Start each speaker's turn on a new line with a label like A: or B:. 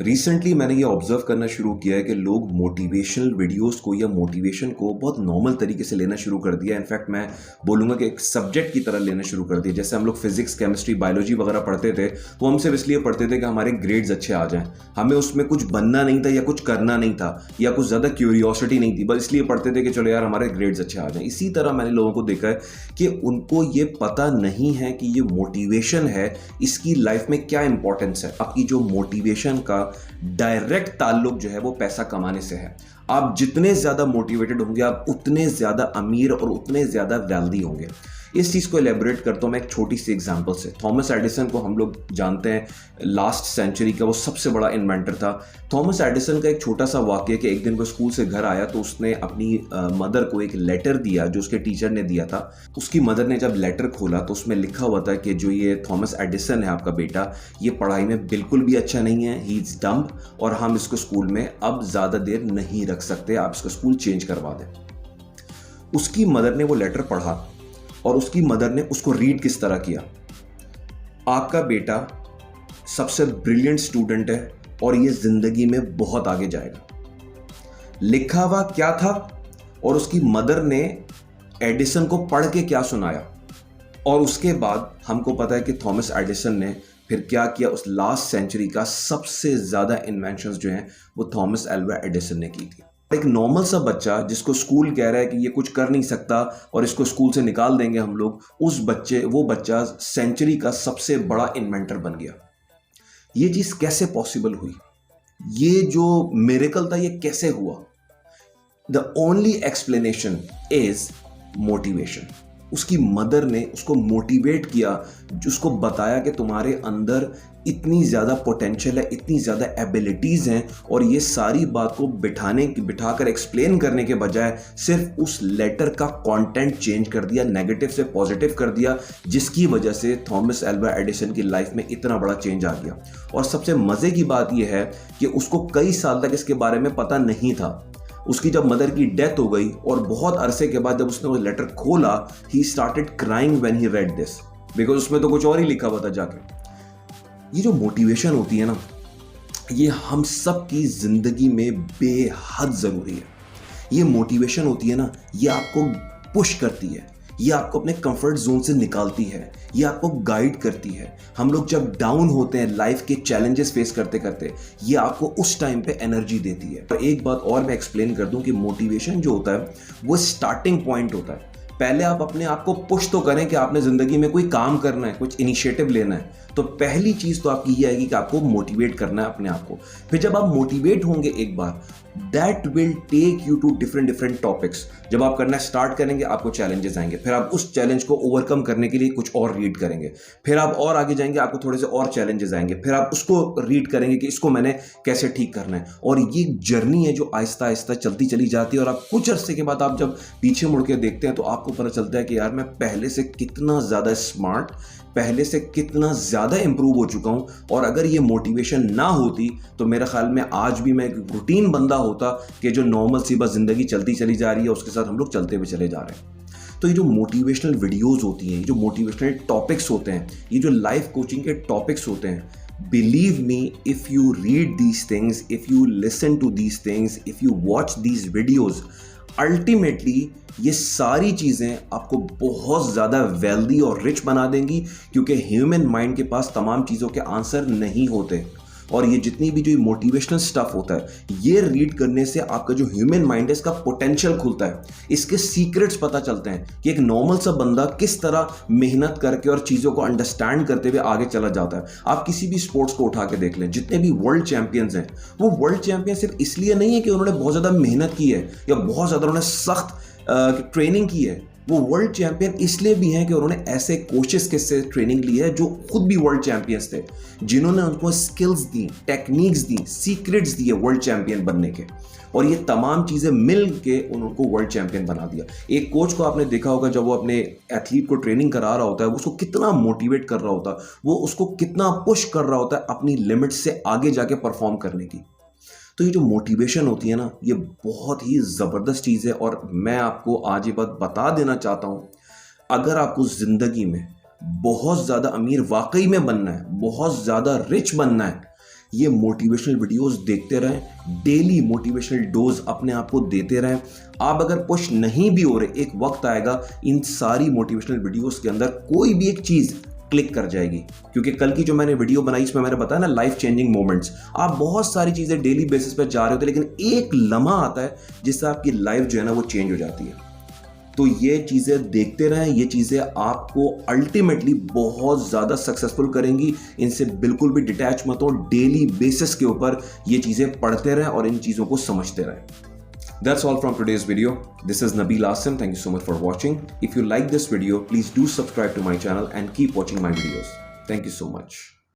A: Recently मैंने ये observe करना शुरू किया है कि लोग मोटिवेशनल वीडियोस को या मोटिवेशन को बहुत नॉर्मल तरीके से लेना शुरू कर दिया। इनफैक्ट मैं बोलूँगा कि एक सब्जेक्ट की तरह लेना शुरू कर दिया। जैसे हम लोग फिजिक्स, केमिस्ट्री, बायोलॉजी वगैरह पढ़ते थे तो हम सिर्फ इसलिए पढ़ते थे कि हमारे ग्रेड्स अच्छे आ जाएं। हमें उसमें कुछ बनना नहीं था या कुछ करना नहीं था या कुछ ज़्यादा क्यूरियोसिटी नहीं थी, बस इसलिए पढ़ते थे कि चलो यार हमारे ग्रेड्स अच्छे आ जाएं। इसी तरह मैंने लोगों को देखा है कि उनको ये पता नहीं है कि ये मोटिवेशन है, इसकी लाइफ में क्या इंपॉर्टेंस है। आपकी जो मोटिवेशन का डायरेक्ट ताल्लुक जो है वो पैसा कमाने से है। आप जितने ज्यादा मोटिवेटेड होंगे आप उतने ज्यादा अमीर और उतने ज्यादा वेल्दी होंगे। इस चीज को एलेबोरेट करता हूं मैं एक छोटी सी एग्जांपल से। थॉमस एडिसन को हम लोग जानते हैं, लास्ट सेंचुरी का वो सबसे बड़ा इन्वेंटर था। थॉमस एडिसन का एक छोटा सा वाक्य कि एक दिन वो स्कूल से घर आया तो उसने अपनी मदर को एक लेटर दिया जो उसके टीचर ने दिया था। उसकी मदर ने जब लेटर खोला तो उसमें लिखा हुआ था कि जो ये थॉमस एडिसन है आपका बेटा, ये पढ़ाई में बिल्कुल भी अच्छा नहीं है, ही इज डम्ब, और हम इसको स्कूल में अब ज़्यादा देर नहीं रख सकते, आप इसको स्कूल चेंज करवा दें। उसकी मदर ने वो लेटर पढ़ा और उसकी मदर ने उसको रीड किस तरह किया। आपका बेटा सबसे ब्रिलियंट स्टूडेंट है और ये जिंदगी में बहुत आगे जाएगा। लिखा हुआ क्या था और उसकी मदर ने एडिसन को पढ़ के क्या सुनाया। और उसके बाद हमको पता है कि थॉमस एडिसन ने फिर क्या किया। उस लास्ट सेंचुरी का सबसे ज्यादा इन्वेंशंस जो हैं वो थॉमस एल्वा एडिसन ने की थी। एक नॉर्मल सा बच्चा जिसको स्कूल कह रहा है कि ये कुछ कर नहीं सकता और इसको स्कूल से निकाल देंगे हम लोग, वो बच्चा सेंचुरी का सबसे बड़ा इन्वेंटर बन गया। ये चीज कैसे पॉसिबल हुई? ये जो मिरेकल था ये कैसे हुआ? The only explanation is motivation. उसकी मदर ने उसको मोटिवेट किया, उसको बताया कि तुम्हारे अंदर इतनी ज़्यादा पोटेंशियल है, इतनी ज़्यादा एबिलिटीज़ हैं, और ये सारी बात को बिठाकर एक्सप्लेन करने के बजाय सिर्फ उस लेटर का कंटेंट चेंज कर दिया, नेगेटिव से पॉजिटिव कर दिया, जिसकी वजह से थॉमस एल्वा एडिसन की लाइफ में इतना बड़ा चेंज आ गया। और सबसे मज़े की बात यह है कि उसको कई साल तक इसके बारे में पता नहीं था। उसकी जब मदर की डेथ हो गई और बहुत अरसे के बाद जब उसने वो लेटर खोला, he started crying when he read this, because उसमें तो कुछ और ही लिखा हुआ था जाके। ये जो मोटिवेशन होती है ना, ये हम सब की जिंदगी में बेहद जरूरी है। ये मोटिवेशन होती है ना, ये आपको पुश करती है, ये आपको अपने कंफर्ट जोन से निकालती है, ये आपको गाइड करती है। हम लोग जब डाउन होते हैं लाइफ के चैलेंजेस फेस करते करते, ये आपको उस टाइम पे एनर्जी देती है। और एक बात और मैं एक्सप्लेन कर दूं कि मोटिवेशन जो होता है वो स्टार्टिंग पॉइंट होता है। पहले आप अपने आप को पुश तो करें कि आपने जिंदगी में कोई काम करना है, कुछ इनिशिएटिव लेना है, तो पहली चीज तो आपकी ये आएगी कि आपको मोटिवेट करना है अपने आप को। फिर जब आप मोटिवेट होंगे एक बार, that will take you to different topics. जब आप करना स्टार्ट करेंगे आपको चैलेंजेस आएंगे, फिर आप उस चैलेंज को ओवरकम करने के लिए कुछ और रीड करेंगे, फिर आप और आगे जाएंगे, आपको थोड़े से और चैलेंजेस आएंगे, फिर आप उसको रीड करेंगे कि इसको मैंने कैसे ठीक करना है। और ये जर्नी है जो आहिस्ता आहिस्ता चलती चली जाती है, और आप कुछ अरसे के बाद आप जब पीछे मुड़ के देखते हैं तो आपको पता चलता है कि यार मैं पहले से कितना ज्यादा स्मार्ट, पहले से कितना ज्यादा इंप्रूव हो चुका हूं। और अगर ये मोटिवेशन ना होती तो मेरा ख्याल में आज भी मैं एक रूटीन बंदा होता कि जो नॉर्मल सी बस जिंदगी चलती चली जा रही है, उसके साथ हम लोग चलते हुए चले जा रहे हैं। तो ये जो मोटिवेशनल वीडियोस होती हैं, ये जो मोटिवेशनल टॉपिक्स होते हैं, ये जो लाइफ कोचिंग के टॉपिक्स होते हैं, believe me, if you read these things, if you listen to these things, if you watch these videos, ultimately ये सारी चीजें आपको बहुत ज्यादा वेल्दी और रिच बना देंगी, क्योंकि ह्यूमन माइंड के पास तमाम चीजों के आंसर नहीं होते। और ये जितनी भी जो मोटिवेशनल स्टफ होता है, ये रीड करने से आपका जो ह्यूमन माइंड है इसका पोटेंशियल खुलता है, इसके सीक्रेट्स पता चलते हैं कि एक नॉर्मल सा बंदा किस तरह मेहनत करके और चीज़ों को अंडरस्टैंड करते हुए आगे चला जाता है। आप किसी भी स्पोर्ट्स को उठा के देख लें, जितने भी वर्ल्ड चैंपियंस हैं, वो वर्ल्ड चैंपियन सिर्फ इसलिए नहीं है कि उन्होंने बहुत ज़्यादा मेहनत की है या बहुत ज़्यादा उन्होंने सख्त ट्रेनिंग की है। वो वर्ल्ड चैंपियन इसलिए भी हैं कि उन्होंने ऐसे कोचेस के से ट्रेनिंग ली है जो खुद भी वर्ल्ड चैंपियंस थे, जिन्होंने उनको स्किल्स दी, टेक्निक्स दी, सीक्रेट्स दिए वर्ल्ड चैंपियन बनने के, और ये तमाम चीजें मिल के उनको वर्ल्ड चैंपियन बना दिया। एक कोच को आपने देखा होगा जब वो अपने एथलीट को ट्रेनिंग करा रहा होता है, वो उसको कितना मोटिवेट कर रहा होता है, वो उसको कितना पुश कर रहा होता है अपनी लिमिट से आगे जाके परफॉर्म करने की। तो ये जो मोटिवेशन होती है ना, ये बहुत ही ज़बरदस्त चीज़ है। और मैं आपको आज ये बात बता देना चाहता हूँ, अगर आपको ज़िंदगी में बहुत ज़्यादा अमीर वाकई में बनना है, बहुत ज़्यादा रिच बनना है, ये मोटिवेशनल वीडियोस देखते रहें, डेली मोटिवेशनल डोज अपने आप को देते रहें। आप अगर पुश नहीं भी हो रहे, एक वक्त आएगा इन सारी मोटिवेशनल वीडियोस के अंदर कोई भी एक चीज क्लिक कर जाएगी। क्योंकि कल की जो मैंने वीडियो बनाई इसमें मैंने बताया ना लाइफ चेंजिंग मोमेंट्स, आप बहुत सारी चीजें डेली बेसिस पे जा रहे होते, लेकिन एक लम्हा आता है जिससे आपकी लाइफ जो है ना वो चेंज हो जाती है। तो ये चीजें देखते रहें, ये चीजें आपको अल्टीमेटली बहुत ज्यादा सक्सेसफुल करेंगी। इनसे बिल्कुल भी डिटैच मत हो, डेली बेसिस के ऊपर ये चीजें पढ़ते रहें और इन चीजों को समझते रहें। That's all from today's video. This is Nabil Asim. Thank you so much for watching. If you like this video, please do subscribe to my channel and keep watching my videos. Thank you so much.